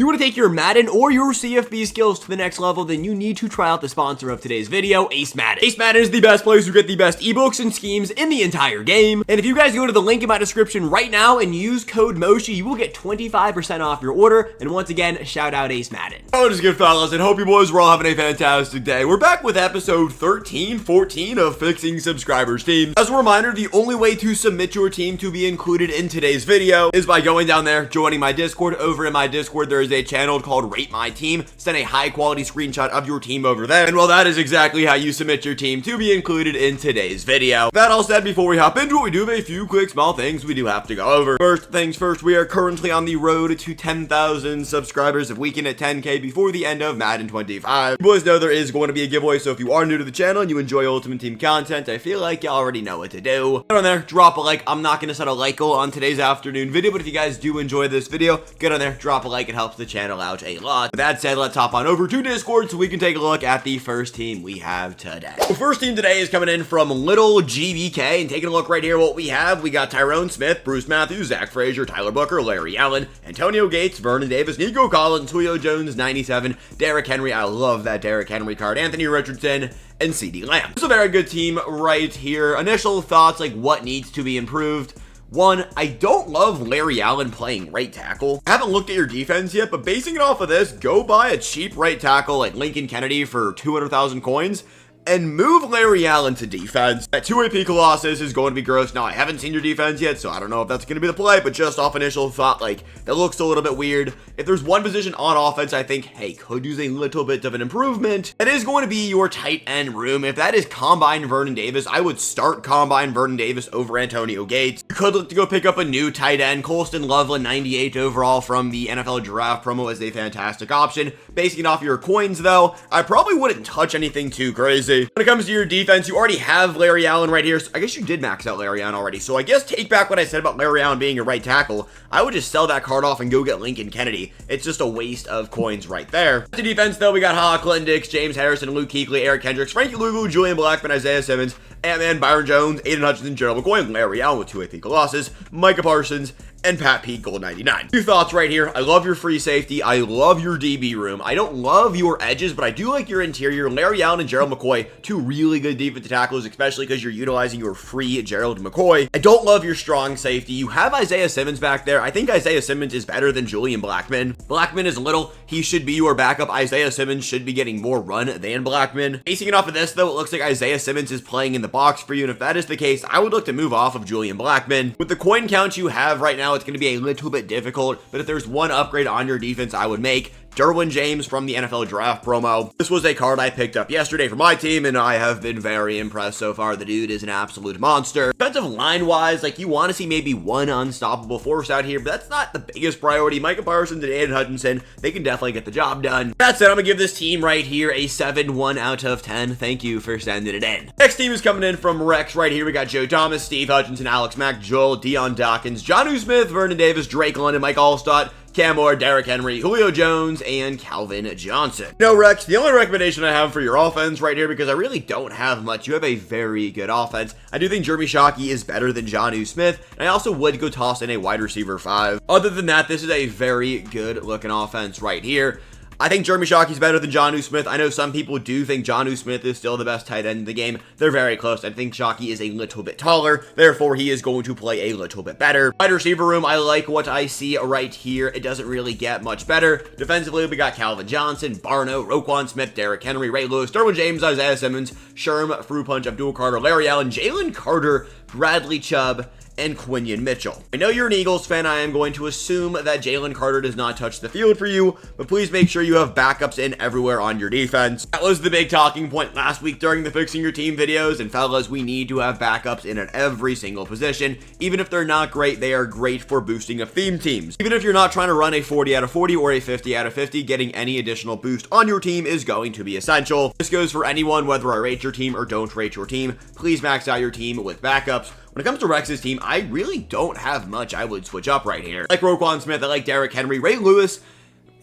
you want to take your Madden or your CFB skills to the next level, then you need to try out the sponsor of today's video, Ace Madden. Ace Madden is the best place to get the best ebooks and schemes in the entire game. And if you guys go to the link in my description right now and use code Moshi, you will get 25% off your order. And once again, shout out Ace Madden. Oh, it is good, fellas, and hope you boys were all having a fantastic day. We're back with episode 14 of Fixing Subscribers Teams. As a reminder, the only way to submit your team to be included in today's video is by going down there, joining my Discord. Over in my Discord, there is a channel called Rate My Team. Send a high quality screenshot of your team over there. And well, that is exactly how you submit your team to be included in today's video. That all said, before we hop into it, we do have a few quick small things we do have to go over. First things first, we are currently on the road to 10,000 subscribers. If we can hit 10K before the end of Madden 25. You boys know there is going to be a giveaway, so if you are new to the channel and you enjoy Ultimate Team content, I feel like you already know what to do. Get on there, drop a like. I'm not going to set a like goal on today's afternoon video, but if you guys do enjoy this video, get on there, drop a like. It helps the channel out a lot. With that said, let's hop on over to Discord so we can take a look at the first team we have today. The first team today is coming in from Little GBK, and taking a look right here what we have. We got Tyrone Smith, Bruce Matthews, Zach Frazier, Tyler Booker, Larry Allen, Antonio Gates, Vernon Davis, Nico Collins, Julio Jones, 97, Derrick Henry. I love that Derrick Henry card, Anthony Richardson, and CeeDee Lamb. It's a very good team right here. Initial thoughts, like what needs to be improved. One, I don't love Larry Allen playing right tackle. I haven't looked at your defense yet, but basing it off of this, go buy a cheap right tackle like Lincoln Kennedy for 200,000 coins and move Larry Allen to defense. That 2 AP Colossus is going to be gross. Now, I haven't seen your defense yet, so I don't know if that's going to be the play, but just off initial thought, like, that looks a little bit weird. If there's one position on offense I think, hey, could use a little bit of an improvement, that is going to be your tight end room. If that is Combine Vernon Davis, I would start Combine Vernon Davis over Antonio Gates. You could look to go pick up a new tight end. Colston Loveland, 98 overall from the NFL Draft promo, is a fantastic option. Basing it off your coins, though, I probably wouldn't touch anything too crazy. When it comes to your defense, you already have Larry Allen right here. So I guess you did max out Larry Allen already. So I guess take back what I said about Larry Allen being a right tackle. I would just sell that card off and go get Lincoln Kennedy. It's just a waste of coins right there. The defense, though, we got Ha, Clinton Dix, James Harrison, Luke Kuechly, Eric Kendricks, Frankie Luvu, Julian Blackman, Isaiah Simmons, Ant-Man, Byron Jones, Aiden Hutchinson, Gerald McCoy, Larry Allen with 2 AP Colossus, Micah Parsons, and Pat Pete, gold 99. Two thoughts right here. I love your free safety. I love your DB room. I don't love your edges, but I do like your interior. Larry Allen and Gerald McCoy, 2 really good defensive tackles, especially because you're utilizing your free Gerald McCoy. I don't love your strong safety. You have Isaiah Simmons back there. I think Isaiah Simmons is better than Julian Blackman. Blackman is little. He should be your backup. Isaiah Simmons should be getting more run than Blackman. Basing it off of this, though, it looks like Isaiah Simmons is playing in the box for you, and if that is the case, I would look to move off of Julian Blackman. With the coin count you have right now, it's going to be a little bit difficult, but if there's one upgrade on your defense I would make, Derwin James from the NFL Draft promo. This was a card I picked up yesterday for my team, and I have been very impressed so far. The dude is an absolute monster. Defensive line-wise, like, you want to see maybe one unstoppable force out here, but that's not the biggest priority. Micah Parsons and Aiden Hutchinson, they can definitely get the job done. That said, I'm going to give this team right here a 7-1 out of 10. Thank you for sending it in. Next team is coming in from Rex right here. We got Joe Thomas, Steve Hutchinson, Alex Mack, Joel, Deion Dawkins, Jonnu Smith, Vernon Davis, Drake London, Mike Allstott, Cam Moore, Derrick Henry, Julio Jones, and Calvin Johnson. No, Rex, the only recommendation I have for your offense right here, because I really don't have much, you have a very good offense. I do think Jeremy Shockey is better than Jonnu Smith, and I also would go toss in a wide receiver 5. Other than that, this is a very good looking offense right here. I think Jeremy Shockey's better than Jonnu Smith. I know some people do think Jonnu Smith is still the best tight end in the game. They're very close. I think Shockey is a little bit taller. Therefore, he is going to play a little bit better. Wide receiver room, I like what I see right here. It doesn't really get much better. Defensively, we got Calvin Johnson, Barno, Roquan Smith, Derrick Henry, Ray Lewis, Derwin James, Isaiah Simmons, Sherm, Fruit Punch, Abdul Carter, Larry Allen, Jalen Carter, Bradley Chubb, and Quinion Mitchell. I know you're an Eagles fan. I am going to assume that Jalen Carter does not touch the field for you, but please make sure you have backups in everywhere on your defense. That was the big talking point last week during the Fixing Your Team videos, and fellas, we need to have backups in at every single position. Even if they're not great, they are great for boosting of theme teams. Even if you're not trying to run a 40 out of 40 or a 50 out of 50, getting any additional boost on your team is going to be essential. This goes for anyone, whether I rate your team or don't rate your team. Please max out your team with backups. When it comes to Rex's team, I really don't have much I would switch up right here. I like Roquan Smith, I like Derrick Henry, Ray Lewis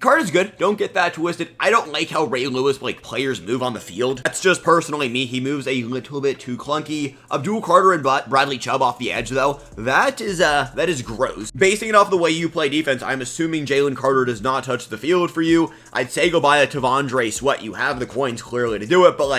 Card is good. Don't get that twisted. I don't like how Ray Lewis players move on the field. That's just personally me. He moves a little bit too clunky. Abdul Carter and Bradley Chubb off the edge, though, that is gross. Basing it off the way you play defense, I'm assuming Jalen Carter does not touch the field for you. I'd say go buy a Tavondre Sweat. You have the coins clearly to do it, but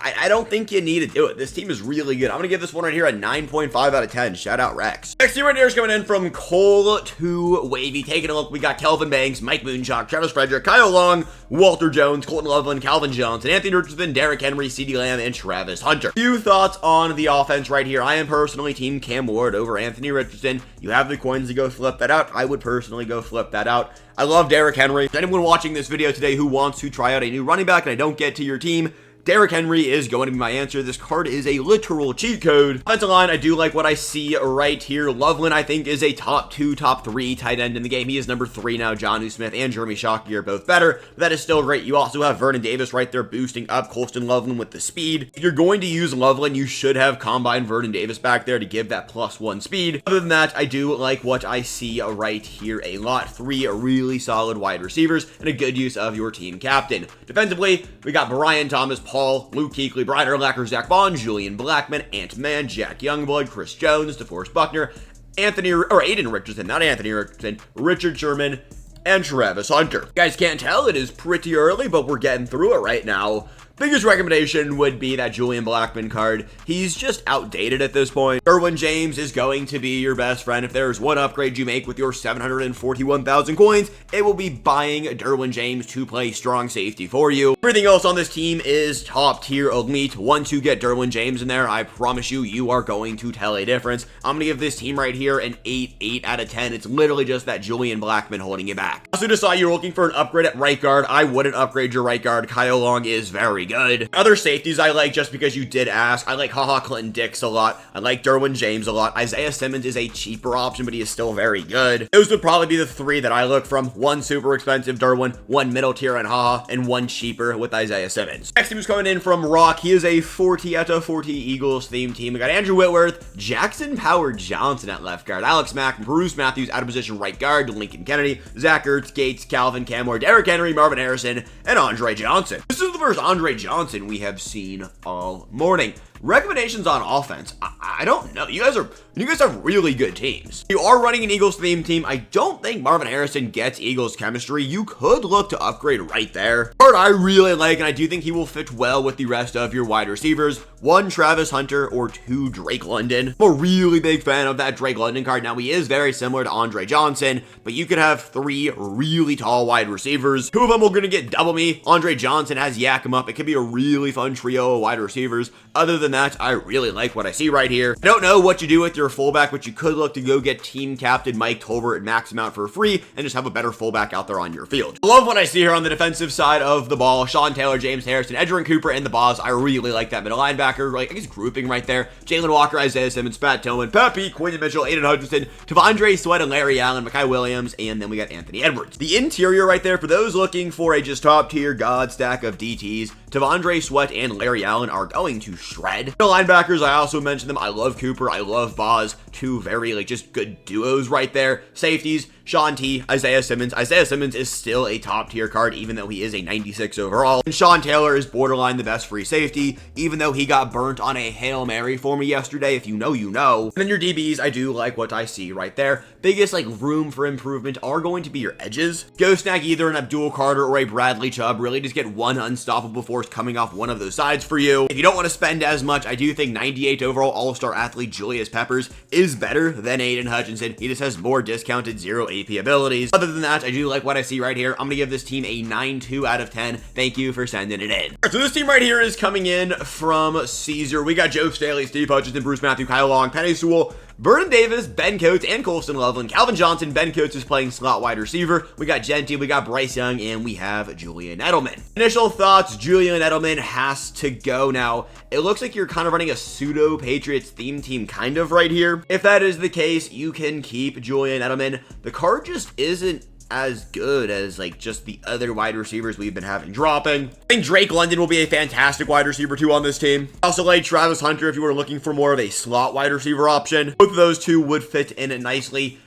I don't think you need to do it. This team is really good. I'm going to give this one right here a 9.5 out of 10. Shout out Rex. Next team right here is coming in from Cole to Wavy. Taking a look, we got Kelvin Banks, Mike Moonshock, Travis Frederick, Kyle Long, Walter Jones, Colton Loveland, Calvin Johnson, Anthony Richardson, Derrick Henry, CeeDee Lamb, and Travis Hunter. Few thoughts on the offense right here. I am personally team Cam Ward over Anthony Richardson. You have the coins to go flip that out. I would personally go flip that out. I love Derrick Henry. Anyone watching this video today who wants to try out a new running back and I don't get to your team, Derrick Henry is going to be my answer. This card is a literal cheat code. Offensive line, I do like what I see right here. Loveland, I think, is a top 2, top 3 tight end in the game. He is number 3 now. Jonnu Smith and Jeremy Shockey are both better. But that is still great. You also have Vernon Davis right there boosting up Colston Loveland with the speed. If you're going to use Loveland, you should have combine Vernon Davis back there to give that +1 speed. Other than that, I do like what I see right here a lot. 3 really solid wide receivers and a good use of your team captain. Defensively, we got Brian Thomas, Paul, Luke Kuechly, Brian Urlacher, Zach Bond, Julian Blackman, Ant-Man, Jack Youngblood, Chris Jones, DeForest Buckner, Aiden Richardson, not Anthony Richardson, Richard Sherman, and Travis Hunter. You guys can't tell, it is pretty early, but we're getting through it right now. Biggest recommendation would be that Julian Blackman card. He's just outdated at this point. Derwin James is going to be your best friend. If there's one upgrade you make with your 741,000 coins, it will be buying Derwin James to play strong safety for you. Everything else on this team is top tier elite. Once you get Derwin James in there, I promise you, you are going to tell a difference. I'm going to give this team right here an 8 out of 10. It's literally just that Julian Blackman holding you back. Also decide you're looking for an upgrade at right guard. I wouldn't upgrade your right guard. Kyle Long is very good. Other safeties I like just because you did ask. I like HaHa Clinton Dix a lot. I like Derwin James a lot. Isaiah Simmons is a cheaper option, but he is still very good. Those would probably be the 3 that I look from. 1 super expensive Derwin, 1 middle tier on HaHa, and 1 cheaper with Isaiah Simmons. Next team is coming in from Rock. He is a 40 out of 40 Eagles themed team. We got Andrew Whitworth, Jackson Power Johnson at left guard, Alex Mack, Bruce Matthews out of position right guard, Lincoln Kennedy, Zach Ertz, Gates, Calvin Kamler, Derrick Henry, Marvin Harrison, and Andre Johnson. This is the first Andre Johnson we have seen all morning. Recommendations on offense, I don't know. You guys have really good teams. You are running an Eagles themed team. I don't think Marvin Harrison gets Eagles chemistry. You could look to upgrade right there. Part I really like, and I do think he will fit well with the rest of your wide receivers. 1 Travis Hunter or 2 Drake London. I'm a really big fan of that Drake London card. Now, he is very similar to Andre Johnson, but you could have 3 really tall wide receivers. 2 of them are going to get double me. Andre Johnson has Yak him up. It could be a really fun trio of wide receivers. Other than that, I really like what I see right here. I don't know what you do with your fullback, but you could look to go get team captain Mike Tolbert and max him out for free and just have a better fullback out there on your field. I love what I see here on the defensive side of the ball. Sean Taylor, James Harrison, Edgerrin Cooper, and the Boz. I really like that middle linebacker, I guess grouping right there. Jalen Walker, Isaiah Simmons, Pat Tillman, Pepe, Quinn Mitchell, Aiden Hutchinson, Tavondre Sweat, and Larry Allen, Mekhi Williams, and then we got Anthony Edwards. The interior right there, for those looking for a just top tier god stack of DTs, Tavondre Sweat and Larry Allen are going to shred. The linebackers, I also mentioned them. I love Cooper. I love Boz. 2 very, just good duos right there. Safeties, Sean T, Isaiah Simmons. Isaiah Simmons is still a top tier card, even though he is a 96 overall. And Sean Taylor is borderline the best free safety, even though he got burnt on a Hail Mary for me yesterday. If you know, you know. And then your DBs, I do like what I see right there. Biggest, room for improvement are going to be your edges. Go snag either an Abdul Carter or a Bradley Chubb. Really just get 1 unstoppable force coming off one of those sides for you. If you don't want to spend as much, I do think 98 overall all-star athlete Julius Peppers is better than Aiden Hutchinson. He just has more discounted 0 AP abilities. Other than that, I do like what I see right here. I'm going to give this team a 9.2 out of 10. Thank you for sending it in. So this team right here is coming in from Caesar. We got Joe Staley, Steve Hutchinson, Bruce Matthew, Kyle Long, Penny Sewell, Vernon Davis, Ben Coates, and Colston Loveland. Calvin Johnson, Ben Coates is playing slot wide receiver. We got Genty, we got Bryce Young, and we have Julian Edelman. Initial thoughts, Julian Edelman has to go now. It looks like you're kind of running a pseudo Patriots theme team kind of right here. If that is the case, you can keep Julian Edelman. The card just isn't as good as just the other wide receivers we've been having dropping. I think Drake London will be a fantastic wide receiver too on this team. Also like Travis Hunter if you were looking for more of a slot wide receiver option. Both of those 2 would fit in it nicely.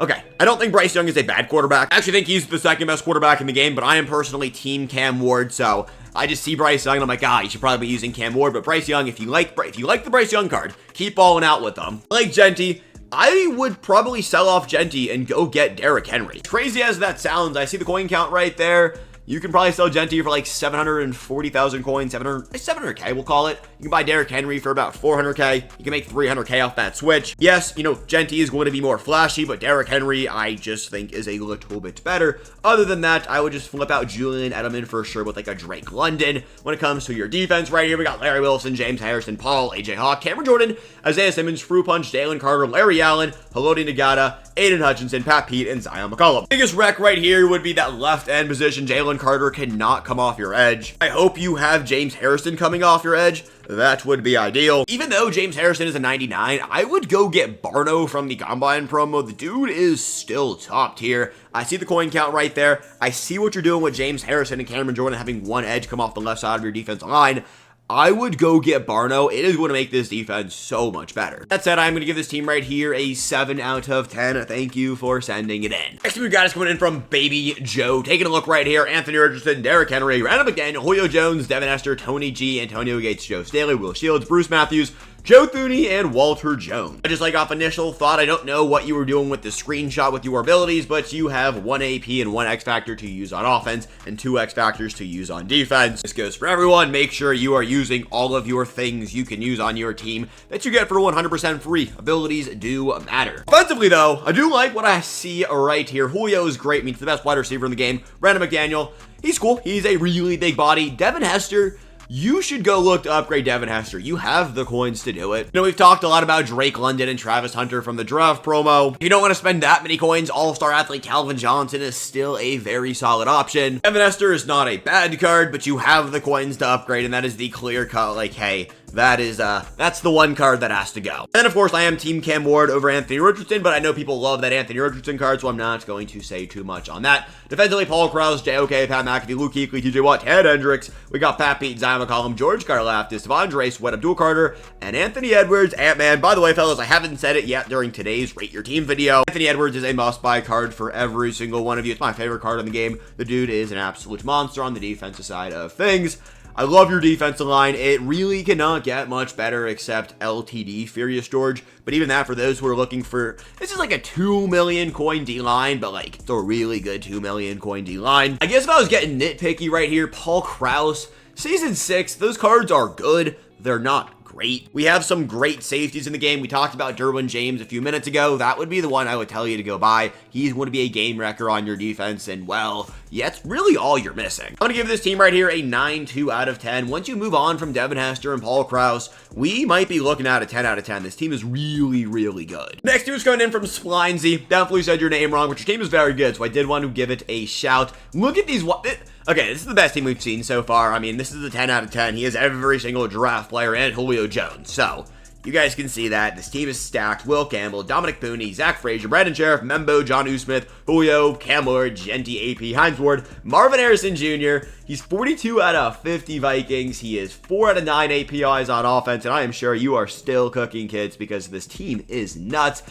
Okay, I don't think Bryce Young is a bad quarterback. I actually think he's the second best quarterback in the game, but I am personally team Cam Ward, so I just see Bryce Young and I'm like, you should probably be using Cam Ward. But Bryce Young, if you like the Bryce Young card, keep balling out with them. Like Genty, I would probably sell off Genty and go get Derrick Henry. Crazy as that sounds, I see the coin count right there. You can probably sell Genty for like 740,000 coins, 700K, we'll call it. You can buy Derrick Henry for about 400K. You can make 300K off that switch. Yes, Genty is going to be more flashy, but Derrick Henry, I just think is a little bit better. Other than that, I would just flip out Julian Edelman for sure with like a Drake London. When it comes to your defense right here, we got Larry Wilson, James Harrison, Paul, AJ Hawk, Cameron Jordan, Isaiah Simmons, Fruit Punch, Jalen Carter, Larry Allen, Haloti Ngata, Aiden Hutchinson, Pat Pete, and Zion McCollum. Biggest wreck right here would be that left end position. Jalen Carter cannot come off your edge. I hope you have James Harrison coming off your edge. That would be ideal. Even though James Harrison is a 99, I would go get Barno from the Combine promo. The dude is still top tier. I see the coin count right there. I see what you're doing with James Harrison and Cameron Jordan having one edge come off the left side of your defensive line. I would go get Barno. It is going to make this defense so much better. That said, I'm going to give this team right here a 7 out of 10. Thank you for sending it in. Next we've got us coming in from Baby Joe. Taking a look right here. Anthony Richardson, Derrick Henry, Randall McDaniel, Julio Jones, Devin Hester, Tony G, Antonio Gates, Joe Staley, Will Shields, Bruce Matthews, Joe Thuney, and Walter Jones. Just like off initial thought, I don't know what you were doing with the screenshot with your abilities, but you have 1 AP and 1 X Factor to use on offense and 2 X Factors to use on defense. This goes for everyone. Make sure you are using all of your things you can use on your team that you get for 100% free. Abilities do matter. Offensively though, I do like what I see right here. Julio is great, means the best wide receiver in the game. Brandon McDaniel, he's cool. He's a really big body. Devin Hester, you should go look to upgrade Devin Hester. You have the coins to do it. We've talked a lot about Drake London and Travis Hunter from the draft promo. If you don't want to spend that many coins, all-star athlete Calvin Johnson is still a very solid option. Devin Hester is not a bad card, but you have the coins to upgrade, and that is the clear cut, like, hey, that's the one card that has to go. And of course, I am Team Cam Ward over Anthony Richardson, but I know people love that Anthony Richardson card, so I'm not going to say too much on that. Defensively, Paul Krause, JOK, Pat McAfee, Luke Kuechly, TJ Watt, Ted Hendricks. We got Pat Pete, Zion McCollum, George Karlaftis, Devondre Sweat, Abdul Carter, and Anthony Edwards, Ant-Man. By the way, fellas, I haven't said it yet during today's Rate Your Team video. Anthony Edwards is a must-buy card for every single one of you. It's my favorite card in the game. The dude is an absolute monster on the defensive side of things. I love your defensive line. It really cannot get much better except LTD Furious George. But even that, for those who are looking for, this is like a 2 million coin D-line, but like it's a really good 2 million coin D-line. I guess if I was getting nitpicky right here, Paul Krause, Season 6, those cards are good. They're not great. We have some great safeties in the game. We talked about Derwin James a few minutes ago. That would be the one I would tell you to go buy. He's going to be a game wrecker on your defense, and well, yeah, it's really all you're missing. I'm going to give this team right here a 9.2 out of 10. Once you move on from Devin Hester and Paul Krause, we might be looking at a 10 out of 10. This team is really, really good. Next news coming in from Splinesy. Definitely said your name wrong, but your team is very good, so I did want to give it a shout. Look at these. Okay, this is the best team we've seen so far. I mean, this is a 10 out of 10. He has every single draft player and Julio Jones. So, you guys can see that. This team is stacked. Will Campbell, Dominic Booney, Zach Frazier, Brandon Sheriff, Membo, John U. Smith, Julio, Cam Lord, Genty, AP, Hines Ward, Marvin Harrison Jr. He's 42 out of 50 Vikings. He is 4 out of 9 APIs on offense, and I am sure you are still cooking, kids, because this team is nuts.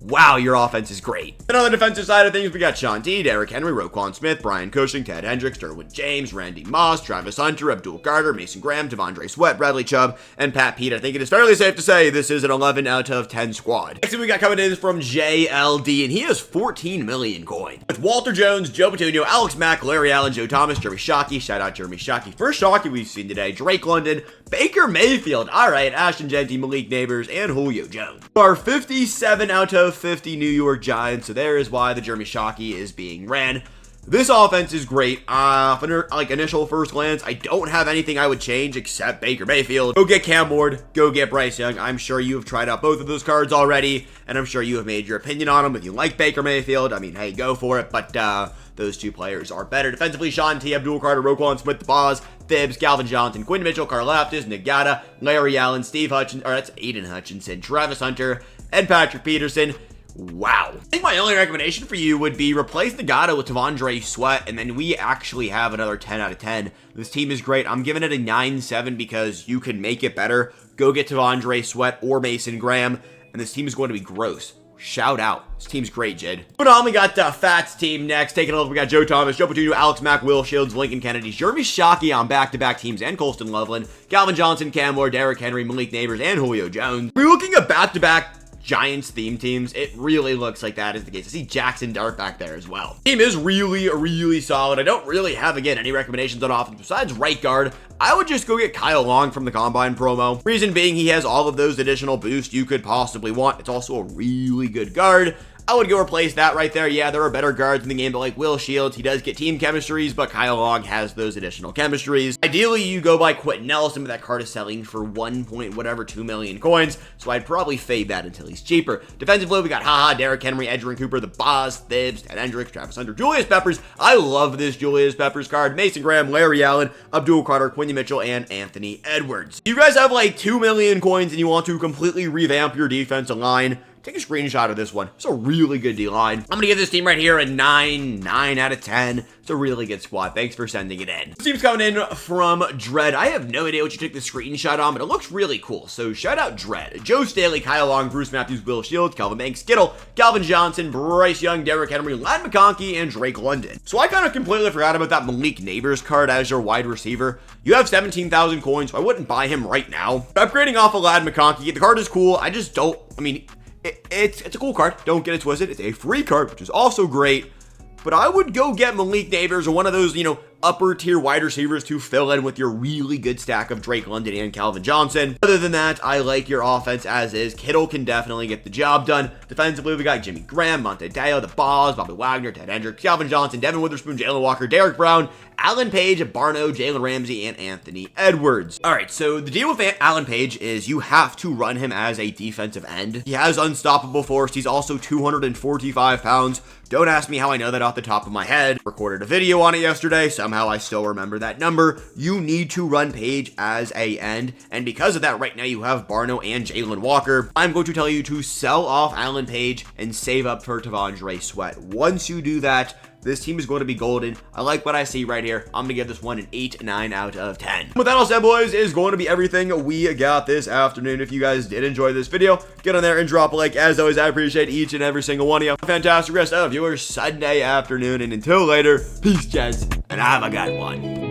Wow, your offense is great. And on the defensive side of things, we got Sean T, Derrick Henry, Roquan Smith, Brian Cushing, Ted Hendricks, Derwin James, Randy Moss, Travis Hunter, Abdul Carter, Mason Graham, Devondre Sweat, Bradley Chubb, and Pat Pete. I think it is fairly safe to say this is an 11 out of 10 squad. Next thing we got coming in is from JLD, and he has 14 million coin. With Walter Jones, Joe Petunio, Alex Mack, Larry Allen, Joe Thomas, Jeremy Shockey. Shout out Jeremy Shockey. First Shockey we've seen today. Drake London, Baker Mayfield. All right, Ashton Genty, Malik Neighbors, and Julio Jones. Our 57 out of 50 New York Giants, so there is why the Jeremy Shockey is being ran. This offense is great. Like initial first glance, I don't have anything I would change except Baker Mayfield. Go get Cam Ward, go get Bryce Young. I'm sure you have tried out both of those cards already, and I'm sure you have made your opinion on them. If you like Baker Mayfield, I mean, hey, go for it, but those two players are better. Defensively, Sean T, Abdul Carter, Roquan Smith, the Paz, Thibbs, Calvin Johnson, Quinn Mitchell, Karlaftis, Ngata, Larry Allen, Steve Hutchinson, or that's Aiden Hutchinson, Travis Hunter, and Patrick Peterson. Wow. I think my only recommendation for you would be replace Ngata with Devondre Sweat, and then we actually have another 10 out of 10. This team is great. I'm giving it a 9.7 because you can make it better. Go get Devondre Sweat or Mason Graham, and this team is going to be gross. Shout out. This team's great, Jid. But on, we got Fat's team next. Taking a look, we got Joe Thomas, Joe Patino, Alex Mack, Will Shields, Lincoln Kennedy, Jeremy Shockey on back-to-back teams, and Colston Loveland, Calvin Johnson, Cam Moore, Derrick Henry, Malik Neighbors, and Julio Jones. We're looking at back-to-back Giants theme teams. It really looks like that is the case. I see Jackson Dart back there as well. Team is really solid. I don't really have, again, any recommendations on offense besides right guard. I would just go get Kyle Long from the Combine promo. Reason being, he has all of those additional boosts you could possibly want. It's also a really good guard. I would go replace that right there. Yeah, there are better guards in the game, but like Will Shields, he does get team chemistries, but Kyle Long has those additional chemistries. Ideally, you go by Quentin Nelson, but that card is selling for 2 million coins, so I'd probably fade that until he's cheaper. Defensively, we got Haha, Derrick Henry, Edgerrin Cooper, the Boss, Thibs, Ted Hendricks, Travis Hunter, Julius Peppers. I love this Julius Peppers card. Mason Graham, Larry Allen, Abdul Carter, Quincy Mitchell, and Anthony Edwards. You guys have like 2 million coins and you want to completely revamp your defensive line, take a screenshot of this one. It's a really good D-line. I'm gonna give this team right here a 9 out of 10. It's a really good squad. Thanks for sending it in. This team's coming in from Dread. I have no idea what you took the screenshot on, but it looks really cool. So shout out Dread. Joe Staley, Kyle Long, Bruce Matthews, Will Shields, Calvin Banks, Skittle, Calvin Johnson, Bryce Young, Derrick Henry, Ladd McConkey, and Drake London. So I kind of completely forgot about that Malik Neighbors card as your wide receiver. You have 17,000 coins, so I wouldn't buy him right now. Upgrading off of Ladd McConkey, the card is cool. I just don't, it's a cool card. Don't get it twisted. It's a free card, which is also great. But I would go get Malik Neighbors or one of those, upper tier wide receivers to fill in with your really good stack of Drake London and Calvin Johnson. Other than that, I like your offense as is. Kittle can definitely get the job done. Defensively, we got Jimmy Graham, Monte Deo, the Boz, Bobby Wagner, Ted Hendricks, Calvin Johnson, Devin Witherspoon, Jalen Walker, Derek Brown, Alan Page, Barno, Jalen Ramsey, and Anthony Edwards. All right, so the deal with Alan Page is you have to run him as a defensive end. He has unstoppable force. He's also 245 pounds. Don't ask me how I know that off the top of my head. Recorded a video on it yesterday. Somehow I still remember that number. You need to run Page as a end, and because of that, right now you have Barno and Jalen Walker. I'm going to tell you to sell off Alan Page and save up for T'Vondre Sweat. Once you do that, this team is going to be golden. I like what I see right here. I'm going to give this one an 9 out of 10. With that all said, boys, is going to be everything we got this afternoon. If you guys did enjoy this video, get on there and drop a like. As always, I appreciate each and every single one of you. Fantastic rest of your Sunday afternoon, and until later, peace, gents, and have a good one.